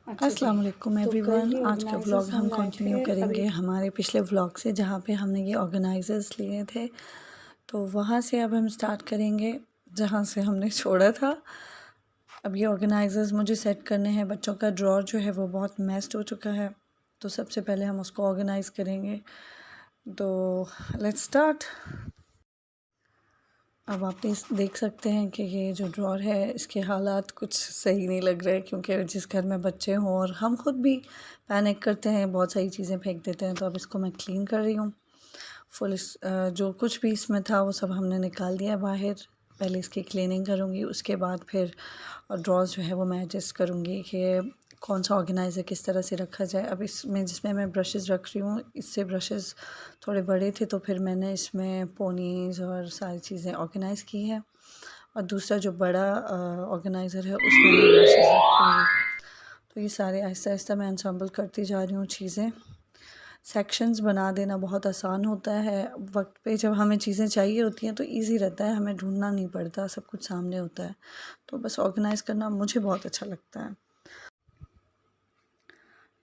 अच्छा जी। अस्सलाम वालेकुम तो कल एवरीवन। ये आज का व्लॉग ऑर्गेनाइजर्स हम हम लाए कंटिन्यू थे अभी। करेंगे हमारे पिछले व्लॉग से, जहाँ पे हमने ये ऑर्गेनाइजर्स लिए थे। तो वहाँ से अब हम स्टार्ट करेंगे जहाँ से हमने छोड़ा था। अब ये ऑर्गेनाइजर्स मुझे सेट करने हैं। बच्चों का ड्रॉर जो है वो बहुत मेस्ड हो चुका है, तो सबसे पहले हम उसको ऑर्गेनाइज़ करेंगे। तो लेट्स स्टार्ट। अब आप देख सकते हैं कि ये जो ड्रॉर है इसके हालात कुछ सही नहीं लग रहे, क्योंकि जिस घर में बच्चे हों और हम खुद भी पैनिक करते हैं, बहुत सारी चीज़ें फेंक देते हैं। तो अब इसको मैं क्लीन कर रही हूँ फुल। जो कुछ भी इसमें था वो सब हमने निकाल दिया बाहर। पहले इसकी क्लीनिंग करूँगी, उसके बाद फिर ड्रॉर्स जो है वो मैं एडजस्ट करूँगी कि कौन सा ऑर्गेनाइज़र किस तरह से रखा जाए। अब इसमें जिसमें मैं ब्रशेज़ रख रही हूँ, इससे ब्रशेज़ थोड़े बड़े थे, तो फिर मैंने इसमें पोनीज़ और सारी चीज़ें ऑर्गेनाइज़ की हैं। और दूसरा जो बड़ा ऑर्गेनाइज़र है उसमें मैं ब्रशेज़ रखूँगी। तो ये सारे आहिस्ता आहिस्ता मैं एंसेंबल करती जा रही हूँ चीज़ें। सेक्शंस बना देना बहुत आसान होता है। वक्त पे जब हमें चीज़ें चाहिए होती हैं तो इजी रहता है, हमें ढूंढना नहीं पड़ता, सब कुछ सामने होता है। तो बस ऑर्गेनाइज़ करना मुझे बहुत अच्छा लगता है।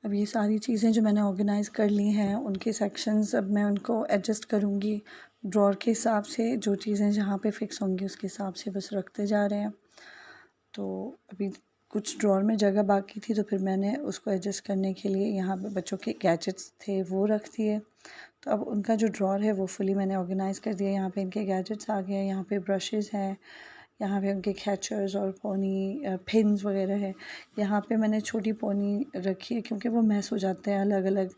अब ये सारी चीज़ें जो मैंने ऑर्गेनाइज़ कर ली हैं, उनके सेक्शंस अब मैं उनको एडजस्ट करूँगी ड्रॉर के हिसाब से। जो चीज़ें जहाँ पे फ़िक्स होंगी उसके हिसाब से बस रखते जा रहे हैं। तो अभी कुछ ड्रॉर में जगह बाकी थी, तो फिर मैंने उसको एडजस्ट करने के लिए यहाँ पे बच्चों के गैजेट्स थे वो रख दिए। तो अब उनका जो ड्रॉर है वो फुली मैंने ऑर्गेनाइज़ कर दिया। यहाँ पे इनके गैजेट्स आ गए, यहाँ पे ब्रशेज़ हैं, यहाँ पे उनके कैचर्स और पोनी पिन्स वगैरह है। यहाँ पे मैंने छोटी पोनी रखी है क्योंकि वो मैस हो जाते हैं अलग अलग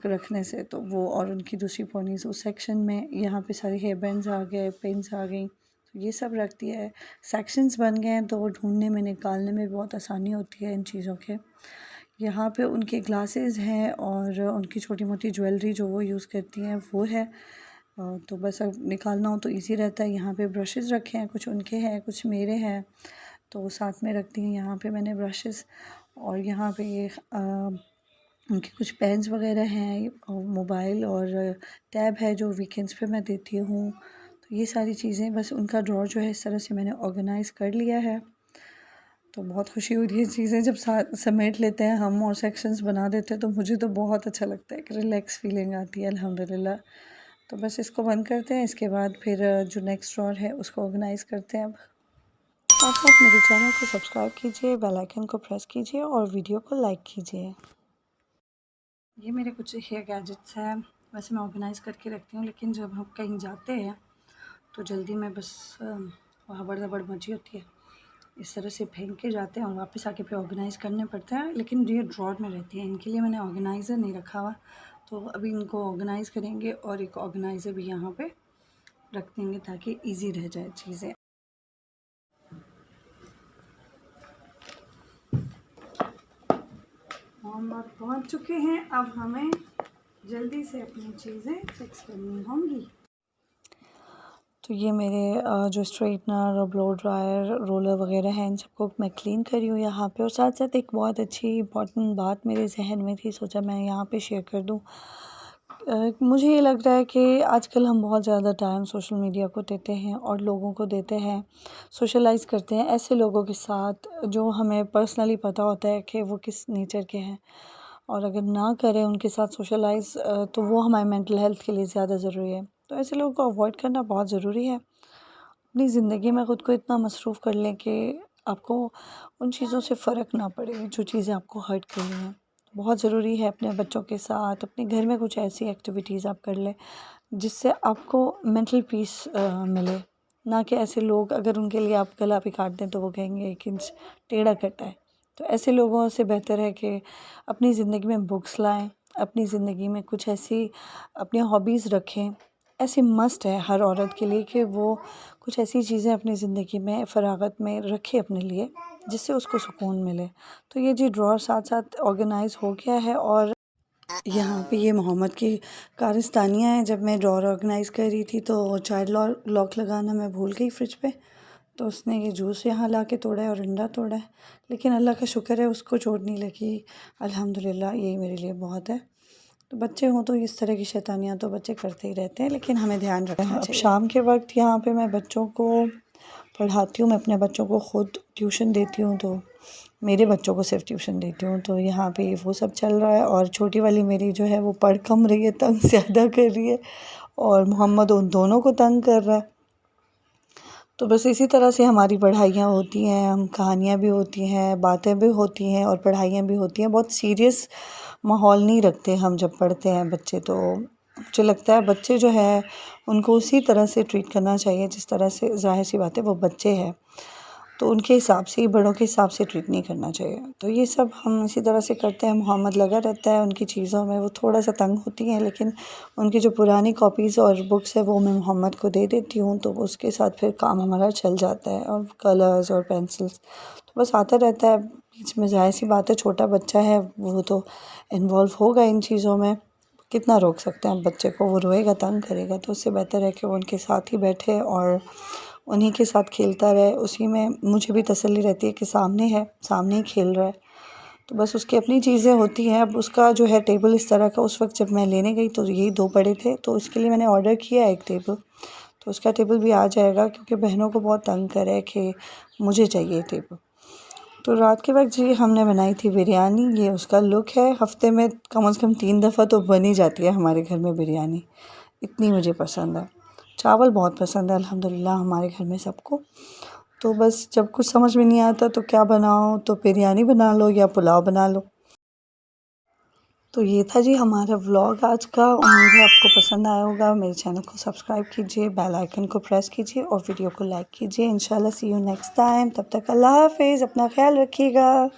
रखने से, तो वो और उनकी दूसरी पोनीज़ उस सेक्शन में। यहाँ पे सारे हेयर बैंड्स आ गए, पिन्स आ गई, तो ये सब रख दिया है। सेक्शंस बन गए हैं तो वो ढूंढने में निकालने में बहुत आसानी होती है इन चीज़ों के। यहाँ पे उनके ग्लासेस हैं और उनकी छोटी मोटी ज्वेलरी जो वो यूज़ करती हैं वो है। तो बस अब निकालना हो तो इजी रहता है। यहाँ पे ब्रशेज़ रखे हैं, कुछ उनके हैं कुछ मेरे हैं, तो साथ में रख दी हैं यहाँ पे मैंने ब्रशेज़। और यहाँ पे ये उनके कुछ पेन्स वगैरह हैं और मोबाइल और टैब है जो वीकेंड्स पे मैं देती हूँ। तो ये सारी चीज़ें, बस उनका ड्रॉर जो है इस तरह से मैंने ऑर्गेनाइज़ कर लिया है। तो बहुत खुशी हुई ये चीज़ें जब साथ समेट लेते हैं हम और सेक्शंस बना देते हैं, तो मुझे तो बहुत अच्छा लगता है, एक रिलैक्स फीलिंग आती है अल्हम्दुलिल्लाह। तो बस इसको बंद करते हैं, इसके बाद फिर जो नेक्स्ट ड्रॉर है उसको ऑर्गेनाइज़ करते हैं। अब साथ साथ मेरे चैनल को सब्सक्राइब कीजिए, बेल आइकन को प्रेस कीजिए और वीडियो को लाइक कीजिए। ये मेरे कुछ हेयर गैजेट्स हैं, वैसे मैं ऑर्गेनाइज़ करके रखती हूँ, लेकिन जब हम कहीं जाते हैं तो जल्दी में बस हबड़ दबड़ मची होती है, इस तरह से फेंक के जाते हैं और वापस आके फिर ऑर्गेनाइज़ करने पड़ते हैं। लेकिन ये ड्रॉर में रहती हैं, इनके लिए मैंने ऑर्गेनाइज़र नहीं रखा हुआ। तो अभी इनको ऑर्गेनाइज़ करेंगे और एक ऑर्गेनाइज़र भी यहाँ पे रख देंगे ताकि इजी रह जाए चीज़ें। हम अब पहुँच चुके हैं, अब हमें जल्दी से अपनी चीज़ें फिक्स करनी होंगी। तो ये मेरे जो स्ट्रेटनर और ब्लो ड्रायर रोलर वगैरह हैं, इन सबको मैं क्लीन कर रही हूँ यहाँ पे। और साथ साथ एक बहुत अच्छी इम्पॉर्टेंट बात मेरे जहन में थी, सोचा मैं यहाँ पे शेयर कर दूँ। मुझे ये लग रहा है कि आजकल हम बहुत ज़्यादा टाइम सोशल मीडिया को देते हैं और लोगों को देते हैं, सोशलाइज़ करते हैं ऐसे लोगों के साथ जो हमें पर्सनली पता होता है कि वो किस नेचर के हैं। और अगर ना करें उनके साथ सोशलाइज़ तो वो हमारे मेंटल हेल्थ के लिए ज़्यादा ज़रूरी है। तो ऐसे लोगों को अवॉइड करना बहुत ज़रूरी है। अपनी ज़िंदगी में ख़ुद को इतना मसरूफ़ कर लें कि आपको उन चीज़ों से फ़र्क ना पड़े जो चीज़ें आपको हर्ट कर रही हैं। बहुत ज़रूरी है अपने बच्चों के साथ, अपने घर में कुछ ऐसी एक्टिविटीज़ आप कर लें जिससे आपको मेंटल पीस मिले। ना कि ऐसे लोग, अगर उनके लिए आप गला भी काट दें तो वो कहेंगे 1 इंच टेढ़ा कटा है। तो ऐसे लोगों से बेहतर है कि अपनी ज़िंदगी में बुक्स लाएँ, अपनी ज़िंदगी में कुछ ऐसी अपनी हॉबीज़ रखें। ऐसी मस्ट है हर औरत के लिए कि वो कुछ ऐसी चीज़ें अपनी ज़िंदगी में फ़राग़त में रखे अपने लिए, जिससे उसको सुकून मिले। तो ये जी ड्रॉर साथ साथ ऑर्गेनाइज़ हो गया है। और यहाँ पे ये मोहम्मद की कारस्तानियाँ हैं। जब मैं ड्रॉर ऑर्गेनाइज़ कर रही थी तो चाइल्ड लॉक लगाना मैं भूल गई फ्रिज पे, तो उसने ये जूस यहाँ ला के तोड़ा है और अंडा तोड़ा है, लेकिन अल्लाह का शुक्र है उसको चोट नहीं लगी, अल्हम्दुलिल्लाह, यही मेरे लिए बहुत है। तो बच्चे हों तो इस तरह की शैतानियाँ तो बच्चे करते ही रहते हैं, लेकिन हमें ध्यान रखना चाहिए। अब शाम के वक्त यहाँ पे मैं बच्चों को पढ़ाती हूँ, मैं अपने बच्चों को ख़ुद ट्यूशन देती हूँ, तो मेरे बच्चों को सिर्फ ट्यूशन देती हूँ। तो यहाँ पे वो सब चल रहा है और छोटी वाली मेरी जो है वो पढ़ कम रही है, तंग ज़्यादा कर रही है और मोहम्मद उन दोनों को तंग कर रहा है। तो बस इसी तरह से हमारी पढ़ाइयाँ होती हैं, हम कहानियाँ भी होती हैं, बातें भी होती हैं और पढ़ाइयाँ भी होती हैं। बहुत सीरियस माहौल नहीं रखते हम जब पढ़ते हैं बच्चे। तो मुझे लगता है बच्चे जो है उनको उसी तरह से ट्रीट करना चाहिए जिस तरह से, ज़ाहिर सी बात है वो बच्चे हैं तो उनके हिसाब से ही, बड़ों के हिसाब से ट्रीट नहीं करना चाहिए। तो ये सब हम इसी तरह से करते हैं। मोहम्मद लगा रहता है उनकी चीज़ों में, वो थोड़ा सा तंग होती हैं लेकिन उनकी जो पुरानी कॉपीज़ और बुक्स है वो मैं मोहम्मद को दे देती हूँ, तो उसके साथ फिर काम हमारा चल जाता है। और कलर्स और पेंसिल्स तो बस आता रहता है बीच में। ज़ाहिर सी बात है छोटा बच्चा है, वो तो इन्वॉल्व होगा इन चीज़ों में, कितना रोक सकते हैं बच्चे को, वो रोएगा तंग करेगा। तो उससे बेहतर है कि वो उनके साथ ही बैठे और उन्हीं के साथ खेलता रहे। उसी में मुझे भी तसल्ली रहती है कि सामने है, सामने ही खेल रहा है। तो बस उसकी अपनी चीज़ें होती हैं। अब उसका जो है टेबल इस तरह का, उस वक्त जब मैं लेने गई तो यही 2 पड़े थे, तो उसके लिए मैंने ऑर्डर किया एक टेबल। तो उसका टेबल भी आ जाएगा क्योंकि बहनों को बहुत तंग करे कि मुझे चाहिए टेबल। तो रात के वक्त जी हमने बनाई थी बिरयानी, ये उसका लुक है। हफ्ते में कम से कम 3 दफ़ा तो बन ही जाती है हमारे घर में बिरयानी, इतनी मुझे पसंद है। चावल बहुत पसंद है अल्हम्दुलिल्लाह हमारे घर में सबको। तो बस जब कुछ समझ में नहीं आता तो क्या बनाओ, तो बिरयानी बना लो या पुलाव बना लो। तो ये था जी हमारा व्लॉग आज का। उम्मीद है आपको पसंद आया होगा। मेरे चैनल को सब्सक्राइब कीजिए, बेल आइकन को प्रेस कीजिए और वीडियो को लाइक कीजिए। इंशाल्लाह सी यू नेक्स्ट टाइम। तब तक अल्लाह हाफ़िज़, अपना ख्याल रखिएगा।